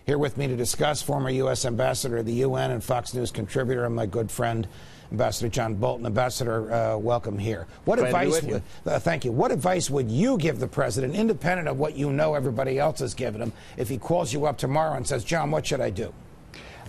Here with me to discuss, former U.S. Ambassador to the UN and Fox News contributor, and my good friend, Ambassador John Bolton. Ambassador, welcome here. What advice? Thank you. What advice would you give the president, independent of what you know everybody else has given him, if he calls you up tomorrow and says, "John, what should I do?"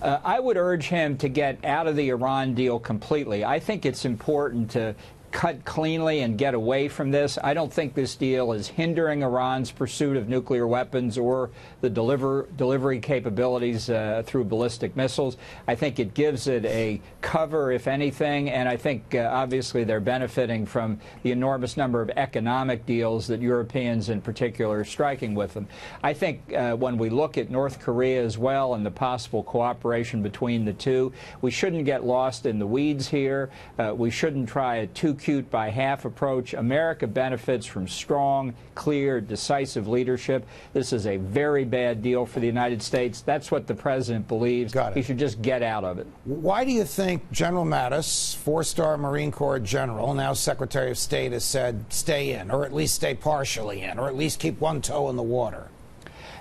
I would urge him to get out of the Iran deal completely. I think it's important to cut cleanly and get away from this. I don't think this deal is hindering Iran's pursuit of nuclear weapons or the delivery capabilities through ballistic missiles. I think it gives it a cover, if anything, and I think obviously they're benefiting from the enormous number of economic deals that Europeans in particular are striking with them. I think when we look at North Korea as well and the possible cooperation between the two, we shouldn't get lost in the weeds here. We shouldn't try a too cute by half approach. America benefits from strong, clear, decisive leadership. This is a very bad deal for the United States. That's what the president believes. He should just get out of it. Why do you think General Mattis, four-star Marine Corps general, now Secretary of State, has said stay in, or at least stay partially in, or at least keep one toe in the water?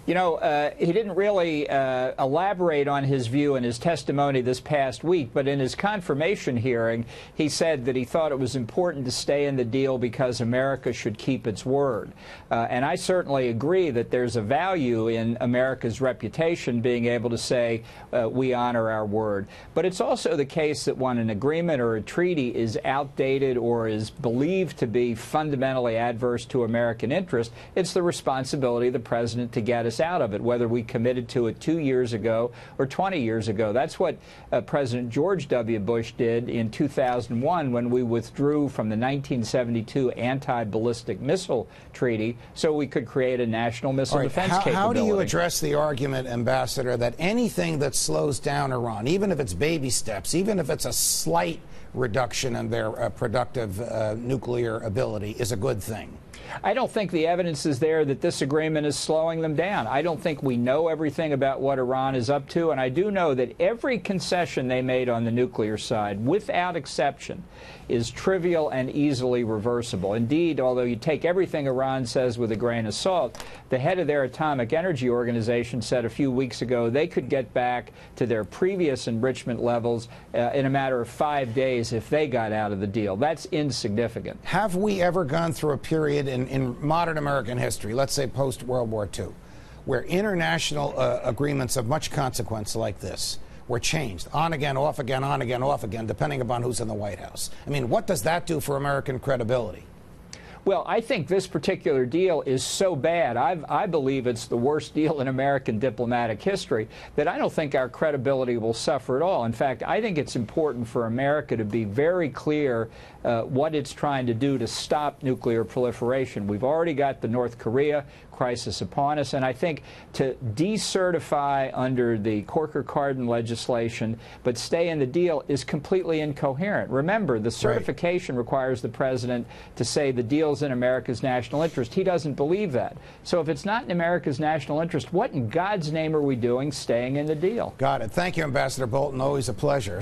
You know, he didn't really elaborate on his view in his testimony this past week, but in his confirmation hearing, he said that he thought it was important to stay in the deal because America should keep its word. And I certainly agree that there's a value in America's reputation being able to say we honor our word. But it's also the case that when an agreement or a treaty is outdated or is believed to be fundamentally adverse to American interest, it's the responsibility of the president to get us out of it, whether we committed to it 2 years ago or 20 years ago. That's what President George W. Bush did in 2001 when we withdrew from the 1972 anti-ballistic missile treaty so we could create a national missile defense capability. How do you address the argument, Ambassador, that anything that slows down Iran, even if it's baby steps, even if it's a slight reduction in their productive nuclear ability, is a good thing? I don't think the evidence is there that this agreement is slowing them down. I don't think we know everything about what Iran is up to, and I do know that every concession they made on the nuclear side, without exception, is trivial and easily reversible. Indeed, although you take everything Iran says with a grain of salt, the head of their atomic energy organization said a few weeks ago they could get back to their previous enrichment levels in a matter of 5 days if they got out of the deal. That's insignificant. Have we ever gone through a period in modern American history, let's say post-World War II, where international agreements of much consequence like this were changed on again, off again, on again, off again, depending upon who's in the White House? I mean, what does that do for American credibility? Well, I think this particular deal is so bad, I believe it's the worst deal in American diplomatic history, that I don't think our credibility will suffer at all. In fact, I think it's important for America to be very clear what it's trying to do to stop nuclear proliferation. We've already got the North Korea crisis upon us, and I think to decertify under the Corker-Cardin legislation but stay in the deal is completely incoherent. Remember, the certification requires the president to say the deal's in America's national interest. He doesn't believe that. So if it's not in America's national interest, what in God's name are we doing staying in the deal? Got it. Thank you, Ambassador Bolton. Always a pleasure.